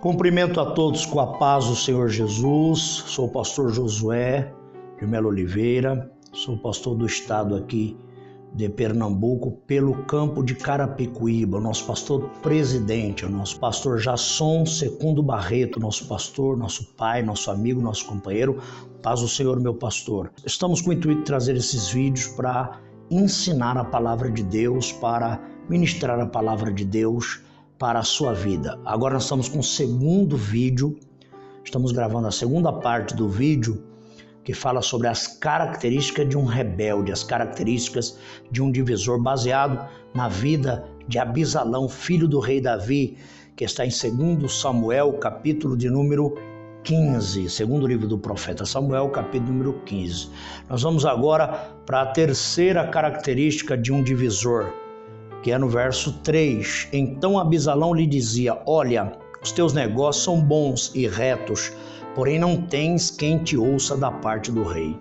Cumprimento a todos com a paz do Senhor Jesus. Sou o pastor Josué de Melo Oliveira, sou pastor do estado aqui de Pernambuco, pelo campo de Carapicuíba, nosso pastor presidente, o nosso pastor Jasson Secundo Barreto, nosso pastor, nosso pai, nosso amigo, nosso companheiro. Paz do Senhor, meu pastor. Estamos com o intuito de trazer esses vídeos para ensinar a palavra de Deus, para ministrar a palavra de Deus para a sua vida. Agora nós estamos com o segundo vídeo, estamos gravando a segunda parte do vídeo, que fala sobre as características de um rebelde, as características de um divisor, baseado na vida de Abisalão, filho do rei Davi, que está em 2 Samuel, capítulo de número 15, segundo livro do profeta Samuel, capítulo número 15. Nós vamos agora para a terceira característica de um divisor, que é no verso 3. Então Abisalão lhe dizia: olha, os teus negócios são bons e retos, porém não tens quem te ouça da parte do rei.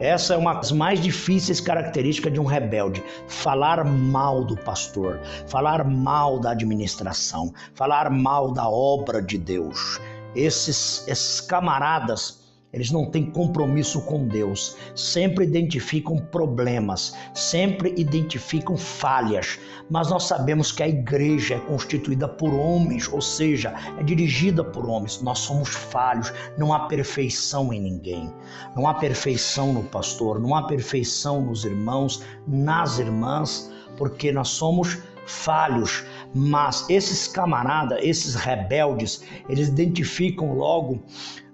Essa é uma das mais difíceis características de um rebelde: falar mal do pastor, falar mal da administração, falar mal da obra de Deus. Esses camaradas, eles não têm compromisso com Deus, sempre identificam problemas, sempre identificam falhas, mas nós sabemos que a igreja é constituída por homens, ou seja, é dirigida por homens. Nós somos falhos, não há perfeição em ninguém, não há perfeição no pastor, não há perfeição nos irmãos, nas irmãs, porque nós somos falhos. Mas esses camaradas, esses rebeldes, eles identificam logo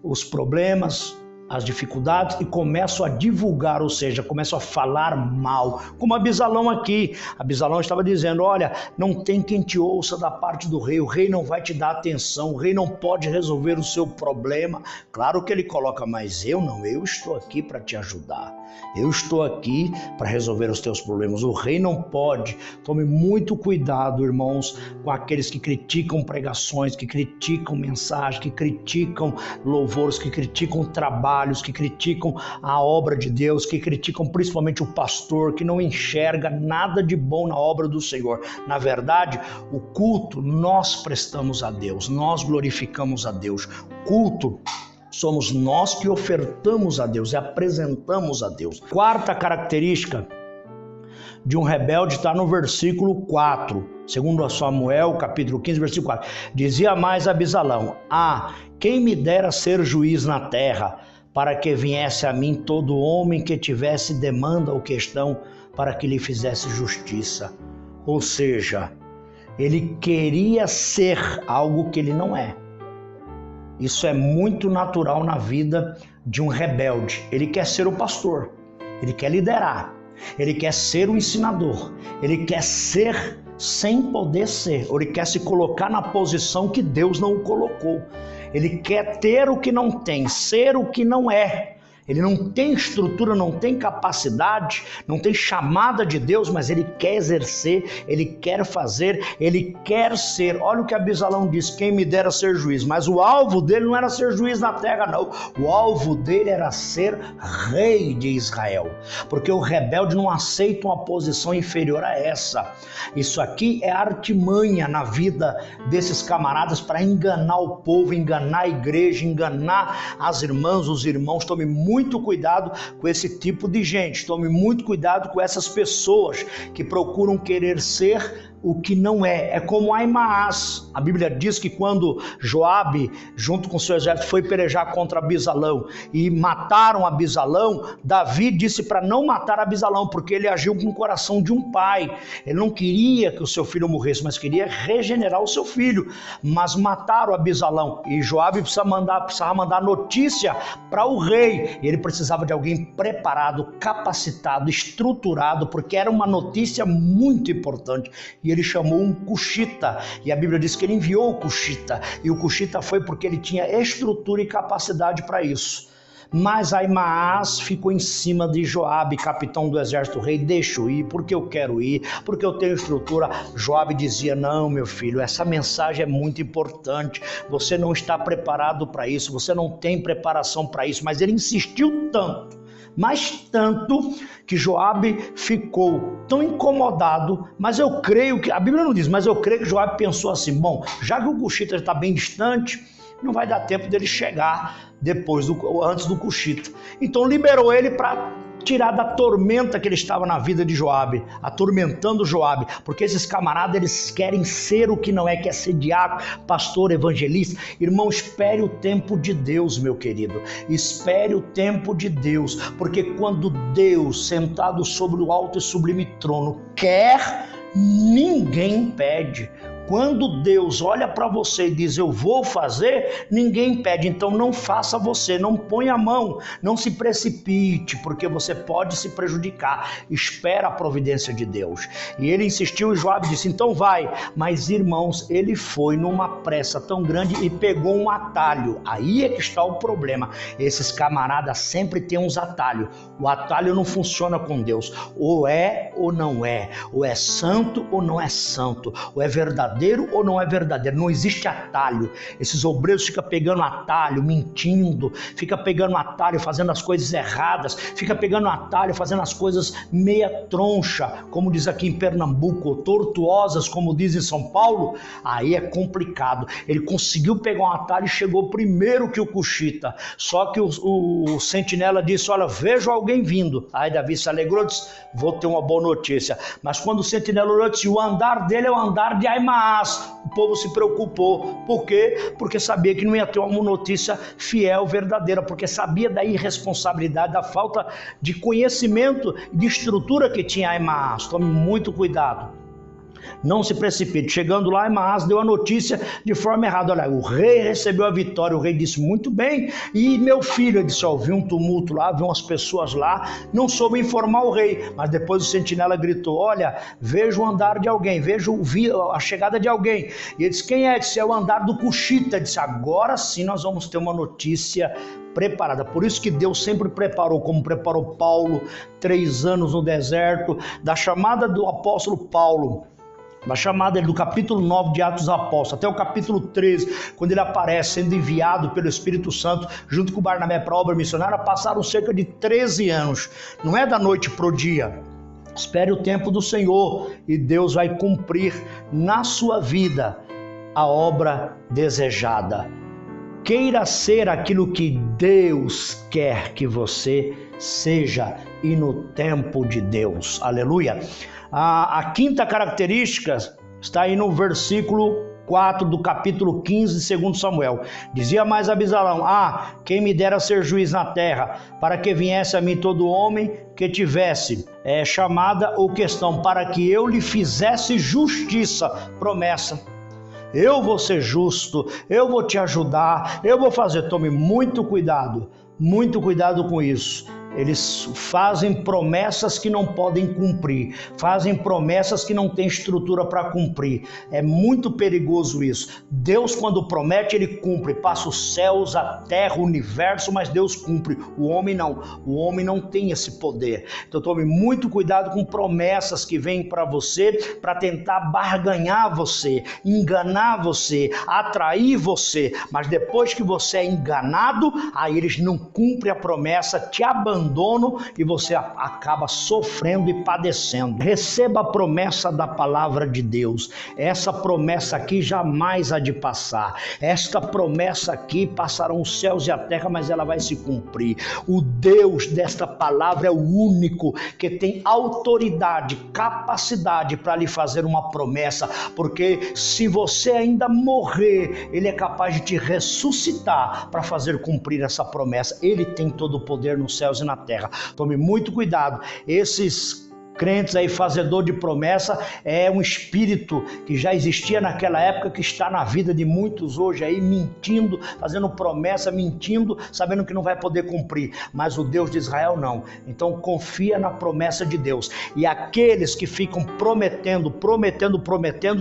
os problemas, as dificuldades e começam a divulgar, ou seja, começam a falar mal, como Abisalão aqui. Abisalão estava dizendo: olha, não tem quem te ouça da parte do rei, o rei não vai te dar atenção, o rei não pode resolver o seu problema. Claro que ele coloca: mas eu não, eu estou aqui para te ajudar, eu estou aqui para resolver os teus problemas, o rei não pode. Tome muito cuidado, irmãos, com aqueles que criticam pregações, que criticam mensagens, que criticam louvores, que criticam trabalho, que criticam a obra de Deus, que criticam principalmente o pastor, que não enxerga nada de bom na obra do Senhor. Na verdade, o culto nós prestamos a Deus, nós glorificamos a Deus. Culto somos nós que ofertamos a Deus e apresentamos a Deus. Quarta característica de um rebelde está no versículo 4, segundo Samuel, capítulo 15, versículo 4. Dizia mais Abisalão: quem me dera ser juiz na terra, para que viesse a mim todo homem que tivesse demanda ou questão, para que lhe fizesse justiça. Ou seja, ele queria ser algo que ele não é. Isso é muito natural na vida de um rebelde. Ele quer ser o pastor, ele quer liderar, ele quer ser o ensinador, ele quer ser sem poder ser, ou ele quer se colocar na posição que Deus não o colocou. Ele quer ter o que não tem, ser o que não é. Ele não tem estrutura, não tem capacidade, não tem chamada de Deus, mas ele quer exercer, ele quer fazer, ele quer ser. Olha o que Abisalão diz: quem me dera ser juiz. Mas o alvo dele não era ser juiz na terra, não. O alvo dele era ser rei de Israel. Porque o rebelde não aceita uma posição inferior a essa. Isso aqui é artimanha na vida desses camaradas para enganar o povo, enganar a igreja, enganar as irmãs, os irmãos. Tome muito cuidado com esse tipo de gente, tome muito cuidado com essas pessoas que procuram querer ser o que não é. É como Aimaas. A Bíblia diz que quando Joabe, junto com seu exército, foi pelejar contra Abisalão e mataram Abisalão, Davi disse para não matar Abisalão, porque ele agiu com o coração de um pai. Ele não queria que o seu filho morresse, mas queria regenerar o seu filho. Mas mataram Abisalão e Joabe precisava mandar notícia para o rei. E ele precisava de alguém preparado, capacitado, estruturado, porque era uma notícia muito importante. E ele chamou um cuxita, e a Bíblia diz que ele enviou o cuxita, e o cuxita foi porque ele tinha estrutura e capacidade para isso. Mas Aimaas ficou em cima de Joabe, capitão do exército do rei: deixa eu ir, porque eu quero ir, porque eu tenho estrutura. Joabe dizia: não, meu filho, essa mensagem é muito importante, você não está preparado para isso, você não tem preparação para isso. Mas ele insistiu tanto, mas tanto que Joabe ficou tão incomodado, mas eu creio que, a Bíblia não diz, mas eu creio que Joabe pensou assim, bom, já que o Cuxita está bem distante, não vai dar tempo dele chegar antes do Cuxita. Então liberou ele para tirar da tormenta que ele estava na vida de Joabe, atormentando Joabe, porque esses camaradas, eles querem ser o que não é, quer ser diácono, pastor, evangelista. Irmão, espere o tempo de Deus, meu querido, espere o tempo de Deus, porque quando Deus, sentado sobre o alto e sublime trono, quer, ninguém impede. Quando Deus olha para você e diz, eu vou fazer, ninguém impede. Então não faça você, não ponha a mão, não se precipite, porque você pode se prejudicar. Espera a providência de Deus. E ele insistiu e Joabe disse, então vai. Mas, irmãos, ele foi numa pressa tão grande e pegou um atalho. Aí é que está o problema. Esses camaradas sempre têm uns atalhos. O atalho não funciona com Deus. Ou é ou não é. Ou é santo ou não é santo. Ou é verdadeiro ou não é verdadeiro, não existe atalho. Esses obreiros ficam pegando atalho, mentindo, fica pegando atalho, fazendo as coisas erradas, fica pegando atalho, fazendo as coisas meia troncha, como diz aqui em Pernambuco, tortuosas, como diz em São Paulo. Aí é complicado. Ele conseguiu pegar um atalho e chegou primeiro que o Cuxita, só que o sentinela disse, olha, vejo alguém vindo. Aí Davi se alegrou e disse, vou ter uma boa notícia. Mas quando o sentinela olhou, disse, o andar dele é o andar de Aimaas. O povo se preocupou. Por quê? Porque sabia que não ia ter uma notícia fiel, verdadeira, porque sabia da irresponsabilidade, da falta de conhecimento e de estrutura que tinha Aimaas. Tome muito cuidado. Não se precipite. Chegando lá, Aimaas deu a notícia de forma errada. Olha, o rei recebeu a vitória. O rei disse, muito bem. E meu filho, ele disse, vi um tumulto lá, vi umas pessoas lá. Não soube informar o rei. Mas depois o sentinela gritou, olha, vejo o andar de alguém, vejo a chegada de alguém. E ele disse, quem é? Ele disse, é o andar do Cuxita. Ele disse, agora sim nós vamos ter uma notícia preparada. Por isso que Deus sempre preparou, como preparou Paulo, 3 anos no deserto, da chamada do apóstolo Paulo, da chamada do capítulo 9 de Atos dos Apóstolos, até o capítulo 13, quando ele aparece sendo enviado pelo Espírito Santo, junto com Barnabé para a obra missionária, passaram cerca de 13 anos. Não é da noite para o dia. Espere o tempo do Senhor e Deus vai cumprir na sua vida a obra desejada. Queira ser aquilo que Deus quer que você seja e no tempo de Deus. Aleluia! A quinta característica está aí no versículo 4 do capítulo 15 de 2 Samuel. Dizia mais Abisalão, quem me dera ser juiz na terra, para que viesse a mim todo homem que tivesse chamada ou questão, para que eu lhe fizesse justiça. Promessa. Eu vou ser justo, eu vou te ajudar, eu vou fazer. Tome muito cuidado com isso. Eles fazem promessas que não podem cumprir, fazem promessas que não têm estrutura para cumprir. É muito perigoso isso. Deus, quando promete, ele cumpre. Passa os céus, a terra, o universo, mas Deus cumpre. O homem não. O homem não tem esse poder. Então tome muito cuidado com promessas que vêm para você para tentar barganhar você, enganar você, atrair você. Mas depois que você é enganado, aí eles não cumprem a promessa, te abandonam e você acaba sofrendo e padecendo. Receba a promessa da palavra de Deus. Essa promessa aqui jamais há de passar. Esta promessa aqui passarão os céus e a terra, mas ela vai se cumprir. O Deus desta palavra é o único que tem autoridade, capacidade para lhe fazer uma promessa, porque se você ainda morrer, ele é capaz de te ressuscitar para fazer cumprir essa promessa. Ele tem todo o poder nos céus e na terra. Tome muito cuidado. Esses crentes aí, fazedor de promessa, é um espírito que já existia naquela época, que está na vida de muitos hoje aí, mentindo, fazendo promessa, mentindo, sabendo que não vai poder cumprir. Mas o Deus de Israel não. Então confia na promessa de Deus. E aqueles que ficam prometendo,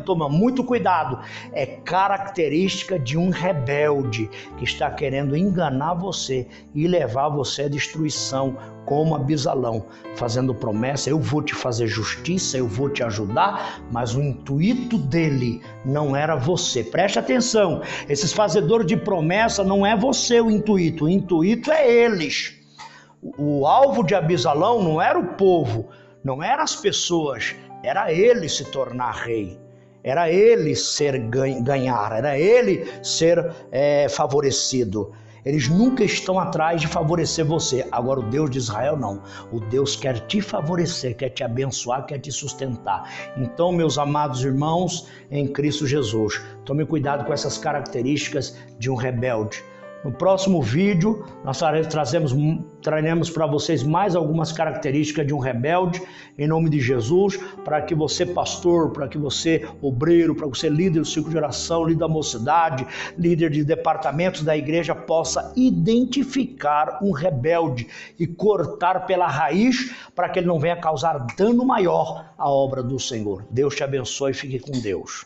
toma muito cuidado. É característica de um rebelde que está querendo enganar você e levar você à destruição, como Abisalão, fazendo promessa, eu vou te fazer justiça, eu vou te ajudar, mas o intuito dele não era você. Preste atenção, esses fazedores de promessa não é você o intuito é eles. O alvo de Abisalão não era o povo, não eram as pessoas, era ele se tornar rei. Era ele ganhar, era ele ser favorecido. Eles nunca estão atrás de favorecer você. Agora o Deus de Israel não. O Deus quer te favorecer, quer te abençoar, quer te sustentar. Então, meus amados irmãos em Cristo Jesus, tome cuidado com essas características de um rebelde. No próximo vídeo, nós traremos para vocês mais algumas características de um rebelde, em nome de Jesus, para que você, pastor, para que você, obreiro, para que você, líder do ciclo de oração, líder da mocidade, líder de departamentos da igreja, possa identificar um rebelde e cortar pela raiz, para que ele não venha causar dano maior à obra do Senhor. Deus te abençoe e fique com Deus.